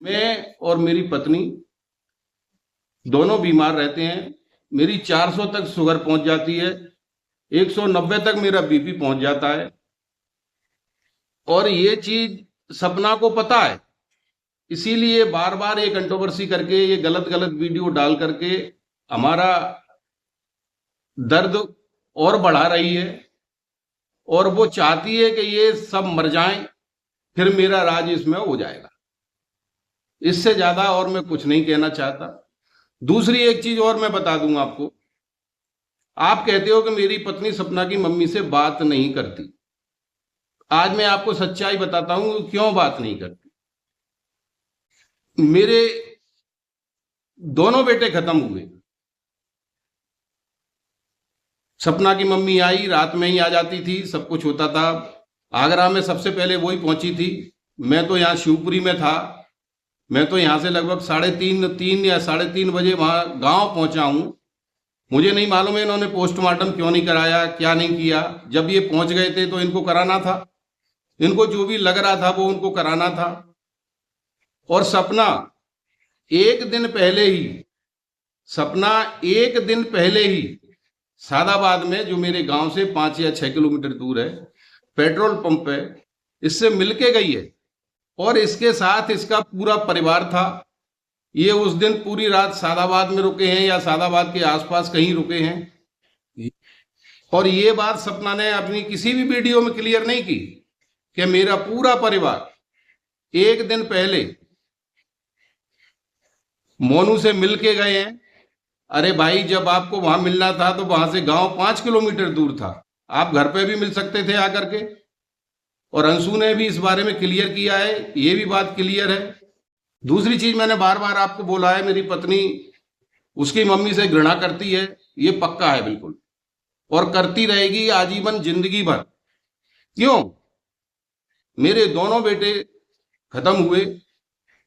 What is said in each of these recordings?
मैं और मेरी पत्नी दोनों बीमार रहते हैं। मेरी 400 तक शुगर पहुंच जाती है, 190 तक मेरा बीपी पहुंच जाता है। और ये चीज सपना को पता है, इसीलिए बार बार ये कंट्रोवर्सी करके, ये गलत गलत वीडियो डाल करके हमारा दर्द और बढ़ा रही है। और वो चाहती है कि ये सब मर जाएं, फिर मेरा राज इसमें हो जाएगा। इससे ज्यादा और मैं कुछ नहीं कहना चाहता। दूसरी एक चीज और मैं बता दूंगा आपको। आप कहते हो कि मेरी पत्नी सपना की मम्मी से बात नहीं करती। आज मैं आपको सच्चाई बताता हूं क्यों बात नहीं करती। मेरे दोनों बेटे खत्म हुए। सपना की मम्मी आई, रात में ही आ जाती थी, सब कुछ होता था। आगरा में सबसे पहले वही पहुंची थी। मैं तो यहाँ शिवपुरी में था। मैं तो यहाँ से लगभग 3:30 या 3:30 बजे वहां गांव पहुंचा हूं। मुझे नहीं मालूम है इन्होंने पोस्टमार्टम क्यों नहीं कराया, क्या नहीं किया। जब ये पहुंच गए थे तो इनको कराना था। इनको जो भी लग रहा था वो उनको कराना था। और सपना एक दिन पहले ही सादाबाद में, जो मेरे गांव से 5 या 6 किलोमीटर दूर है, पेट्रोल पंप है, इससे मिलके गई है। और इसके साथ इसका पूरा परिवार था। ये उस दिन पूरी रात सादाबाद में रुके हैं या सादाबाद के आसपास कहीं रुके हैं। और ये बात सपना ने अपनी किसी भी वीडियो में क्लियर नहीं की कि मेरा पूरा परिवार एक दिन पहले मोनू से मिलके गए हैं। अरे भाई, जब आपको वहां मिलना था तो वहां से गांव 5 किलोमीटर दूर था। आप घर पे भी मिल सकते थे आकर के। और अंशु ने भी इस बारे में क्लियर किया है, ये भी बात क्लियर है। दूसरी चीज, मैंने बार बार आपको बोला है, मेरी पत्नी उसकी मम्मी से घृणा करती है, ये पक्का है बिल्कुल। और करती रहेगी आजीवन, जिंदगी भर। क्यों? मेरे दोनों बेटे खत्म हुए।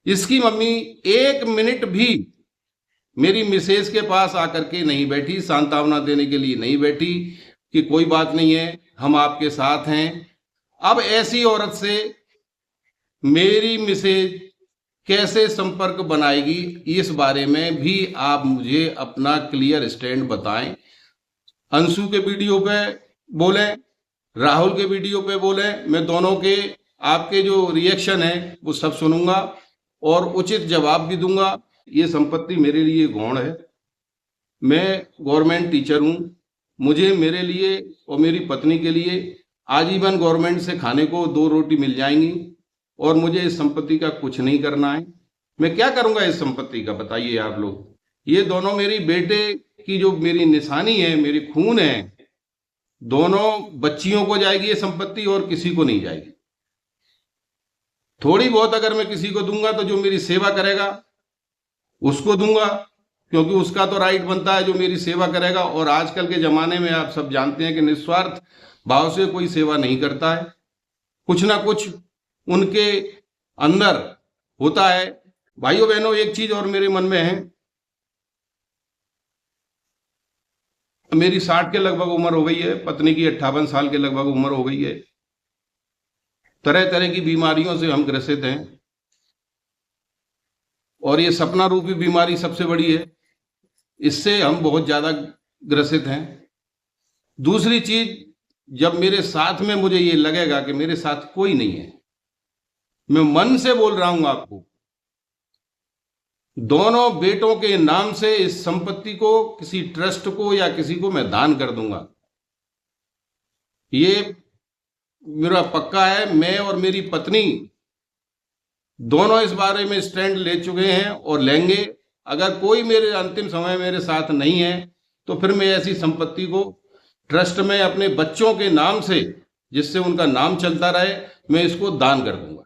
इसकी मम्मी एक मिनट भी मेरी मिसेज के पास आकर के नहीं बैठी, सांत्वना देने के लिए नहीं बैठी कि कोई बात नहीं है, हम आपके साथ हैं। अब ऐसी औरत से मेरी मिसेज कैसे संपर्क बनाएगी, इस बारे में भी आप मुझे अपना क्लियर स्टैंड बताएं। अंशु के वीडियो पे बोलें, राहुल के वीडियो पे बोलें, मैं दोनों के आपके जो रिएक्शन है वो सब सुनूंगा और उचित जवाब भी दूंगा। ये संपत्ति मेरे लिए गौण है। मैं गवर्नमेंट टीचर हूं। मुझे, मेरे लिए और मेरी पत्नी के लिए आजीवन गवर्नमेंट से खाने को 2 रोटी मिल जाएंगी। और मुझे इस संपत्ति का कुछ नहीं करना है। मैं क्या करूंगा इस संपत्ति का, बताइए आप लोग। ये दोनों मेरी बेटे की जो मेरी निशानी है, मेरी खून है, दोनों बच्चियों को जाएगी ये संपत्ति और किसी को नहीं जाएगी। थोड़ी बहुत अगर मैं किसी को दूंगा तो जो मेरी सेवा करेगा उसको दूंगा, क्योंकि उसका तो राइट बनता है जो मेरी सेवा करेगा। और आजकल के जमाने में आप सब जानते हैं कि निस्वार्थ भाव से कोई सेवा नहीं करता है, कुछ ना कुछ उनके अंदर होता है। भाइयों बहनों, एक चीज और मेरे मन में है। मेरी 60 के लगभग उम्र हो गई है, पत्नी की 58 साल के लगभग उम्र हो गई है। तरह तरह की बीमारियों से हम ग्रसित हैं और ये सपना रूपी बीमारी सबसे बड़ी है, इससे हम बहुत ज्यादा ग्रसित हैं। दूसरी चीज, जब मेरे साथ में मुझे ये लगेगा कि मेरे साथ कोई नहीं है, मैं मन से बोल रहा हूं आपको, दोनों बेटों के नाम से इस संपत्ति को किसी ट्रस्ट को या किसी को मैं दान कर दूंगा। ये मेरा पक्का है। मैं और मेरी पत्नी दोनों इस बारे में स्टैंड ले चुके हैं और लेंगे। अगर कोई मेरे अंतिम समय मेरे साथ नहीं है तो फिर मैं ऐसी संपत्ति को ट्रस्ट में अपने बच्चों के नाम से, जिससे उनका नाम चलता रहे, मैं इसको दान कर दूंगा।